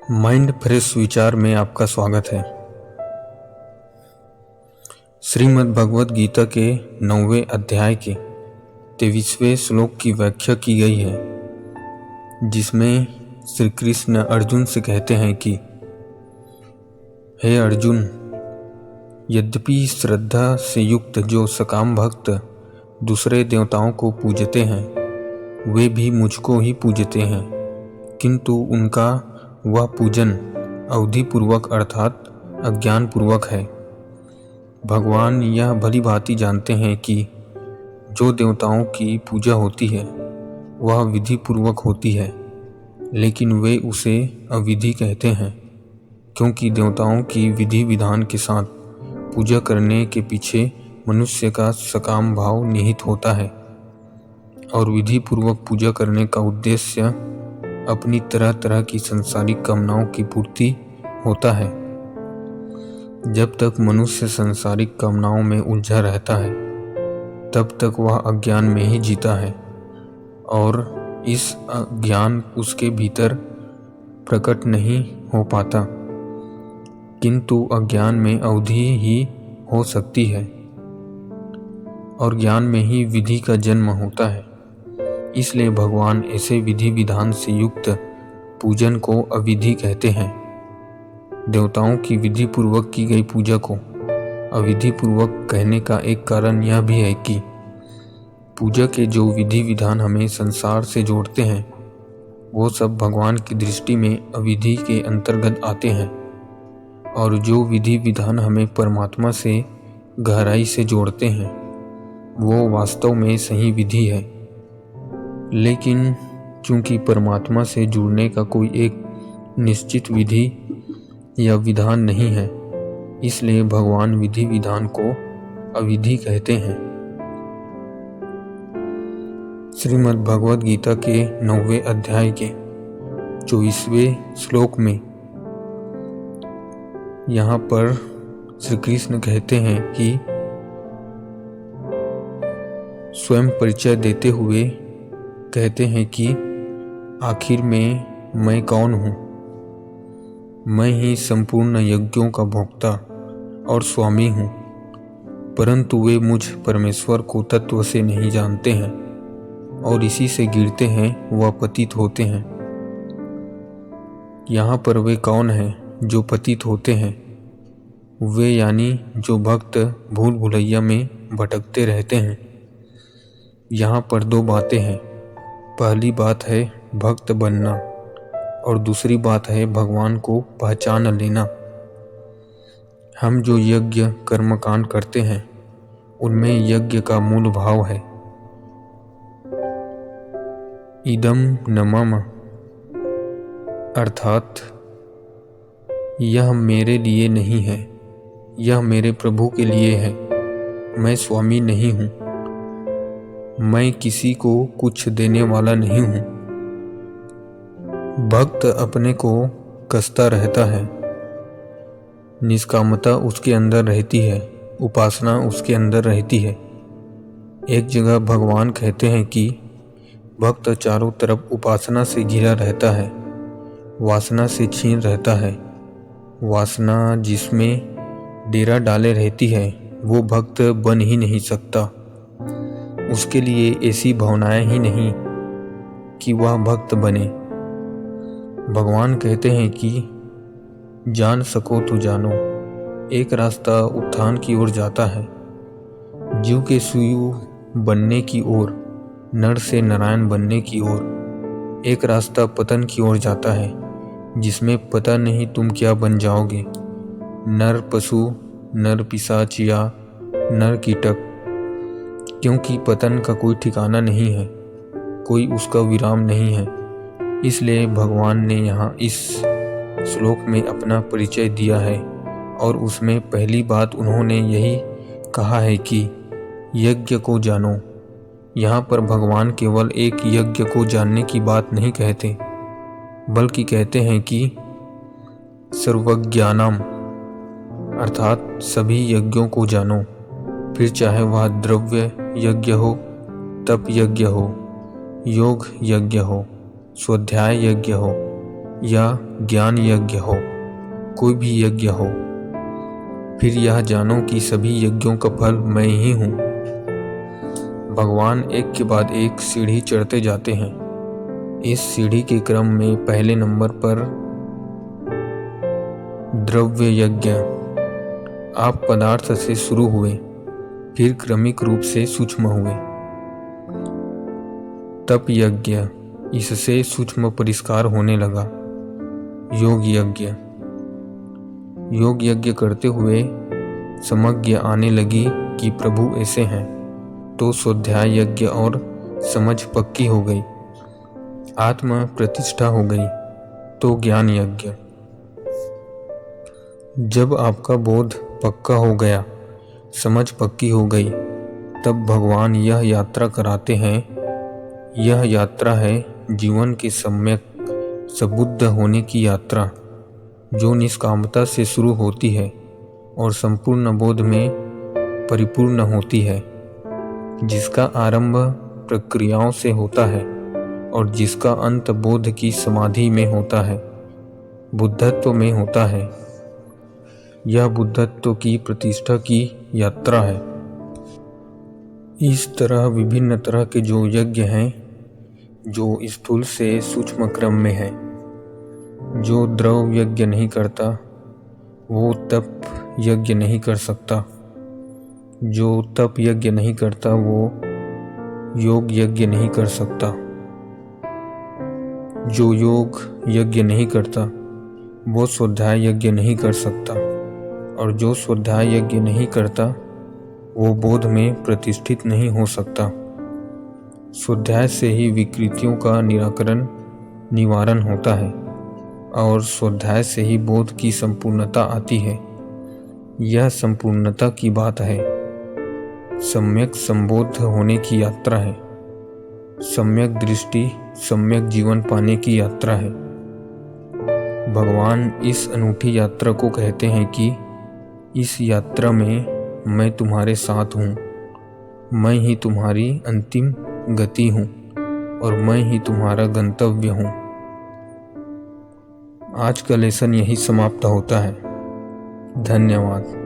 Mind fresh विचार में आपका स्वागत है। श्रीमद् भगवद गीता के 9वें अध्याय के 23वें श्लोक की व्याख्या की गई है, जिसमें श्री कृष्ण अर्जुन से कहते हैं कि हे अर्जुन, यद्यपि श्रद्धा से युक्त जो सकाम भक्त दूसरे देवताओं को पूजते हैं वे भी मुझको ही पूजते हैं, किंतु उनका वह पूजन अवधिपूर्वक अर्थात अज्ञानपूर्वक है। भगवान यह भली भांति जानते हैं कि जो देवताओं की पूजा होती है वह विधि पूर्वक होती है, लेकिन वे उसे अविधि कहते हैं, क्योंकि देवताओं की विधि विधान के साथ पूजा करने के पीछे मनुष्य का सकाम भाव निहित होता है और विधि पूर्वक पूजा करने का उद्देश्य अपनी तरह तरह की संसारिक कामनाओं की पूर्ति होता है। जब तक मनुष्य संसारिक कामनाओं में उलझा रहता है तब तक वह अज्ञान में ही जीता है और इस अज्ञान उसके भीतर प्रकट नहीं हो पाता, किंतु अज्ञान में अवधि ही हो सकती है और ज्ञान में ही विधि का जन्म होता है। इसलिए भगवान ऐसे विधि विधान से युक्त पूजन को अविधि कहते हैं। देवताओं की विधि पूर्वक की गई पूजा को अविधि पूर्वक कहने का एक कारण यह भी है कि पूजा के जो विधि विधान हमें संसार से जोड़ते हैं वो सब भगवान की दृष्टि में अविधि के अंतर्गत आते हैं, और जो विधि विधान हमें परमात्मा से गहराई से जोड़ते हैं वो वास्तव में सही विधि है। लेकिन चूंकि परमात्मा से जुड़ने का कोई एक निश्चित विधि या विधान नहीं है, इसलिए भगवान विधि विधान को अविधि कहते हैं। श्रीमद् भगवद गीता के 9वें अध्याय के 24वें श्लोक में यहाँ पर श्री कृष्ण कहते हैं कि स्वयं परिचय देते हुए कहते हैं कि आखिर में मैं कौन हूँ। मैं ही संपूर्ण यज्ञों का भोक्ता और स्वामी हूँ, परंतु वे मुझ परमेश्वर को तत्व से नहीं जानते हैं और इसी से गिरते हैं व पतित होते हैं। यहाँ पर वे कौन हैं जो पतित होते हैं? वे यानी जो भक्त भूल भुलैया में भटकते रहते हैं। यहाँ पर दो बातें हैं। पहली बात है भक्त बनना और दूसरी बात है भगवान को पहचान लेना। हम जो यज्ञ कर्मकांड करते हैं उनमें यज्ञ का मूल भाव है इदम न मम, अर्थात यह मेरे लिए नहीं है, यह मेरे प्रभु के लिए है। मैं स्वामी नहीं हूँ, मैं किसी को कुछ देने वाला नहीं हूँ। भक्त अपने को कसता रहता है, निष्कामता उसके अंदर रहती है, उपासना उसके अंदर रहती है। एक जगह भगवान कहते हैं कि भक्त चारों तरफ उपासना से घिरा रहता है, वासना से छीन रहता है। वासना जिसमें डेरा डाले रहती है वो भक्त बन ही नहीं सकता। उसके लिए ऐसी भावनाएं ही नहीं कि वह भक्त बने। भगवान कहते हैं कि जान सको तो जानो। एक रास्ता उत्थान की ओर जाता है, जीव के शिव बनने की ओर, नर से नारायण बनने की ओर। एक रास्ता पतन की ओर जाता है, जिसमें पता नहीं तुम क्या बन जाओगे, नर पशु, नर पिशाच या नर कीटक, क्योंकि पतन का कोई ठिकाना नहीं है, कोई उसका विराम नहीं है। इसलिए भगवान ने यहाँ इस श्लोक में अपना परिचय दिया है और उसमें पहली बात उन्होंने यही कहा है कि यज्ञ को जानो। यहाँ पर भगवान केवल एक यज्ञ को जानने की बात नहीं कहते, बल्कि कहते हैं कि सर्वज्ञानम, अर्थात सभी यज्ञों को जानो, फिर चाहे वह द्रव्य यज्ञ हो, तप यज्ञ हो, योग यज्ञ हो, स्वाध्याय यज्ञ हो या ज्ञान यज्ञ हो, कोई भी यज्ञ हो, फिर यह जानो कि सभी यज्ञों का फल मैं ही हूँ। भगवान एक के बाद एक सीढ़ी चढ़ते जाते हैं। इस सीढ़ी के क्रम में पहले नंबर पर द्रव्य यज्ञ। आप पदार्थ से शुरू हुए, फिर क्रमिक रूप से सूक्ष्म हुए। तप यज्ञ, इससे सूक्ष्म परिष्कार होने लगा। योग यज्ञ, योग यज्ञ करते हुए समझ आने लगी कि प्रभु ऐसे हैं, तो स्वाध्याय यज्ञ और समझ पक्की हो गई। आत्म प्रतिष्ठा हो गई, तो ज्ञान यज्ञ। जब आपका बोध पक्का हो गया, समझ पक्की हो गई, तब भगवान यह यात्रा कराते हैं। यह यात्रा है जीवन के सम्यक सबुद्ध होने की यात्रा, जो निष्कामता से शुरू होती है और संपूर्ण बोध में परिपूर्ण होती है, जिसका आरंभ प्रक्रियाओं से होता है और जिसका अंत बोध की समाधि में होता है, बुद्धत्व में होता है। यह बुद्धत्व की प्रतिष्ठा की यात्रा है। इस तरह विभिन्न तरह के जो यज्ञ हैं, जो स्थूल से सूक्ष्म क्रम में है। जो द्रव यज्ञ नहीं करता वो तप यज्ञ नहीं कर सकता। जो तप यज्ञ नहीं करता वो योग यज्ञ नहीं कर सकता। जो योग यज्ञ नहीं करता वो स्वाध्याय यज्ञ नहीं कर सकता, और जो स्वाध्याय यज्ञ नहीं करता वो बोध में प्रतिष्ठित नहीं हो सकता। स्वाध्याय से ही विकृतियों का निवारण होता है, और स्वाध्याय से ही बोध की संपूर्णता आती है। यह संपूर्णता की बात है। सम्यक संबोध होने की यात्रा है। सम्यक दृष्टि, सम्यक जीवन पाने की यात्रा है। भगवान इस अनूठी यात्रा को कहते हैं कि इस यात्रा में मैं तुम्हारे साथ हूँ। मैं ही तुम्हारी अंतिम गति हूँ और मैं ही तुम्हारा गंतव्य हूँ। आज का लेसन यही समाप्त होता है। धन्यवाद।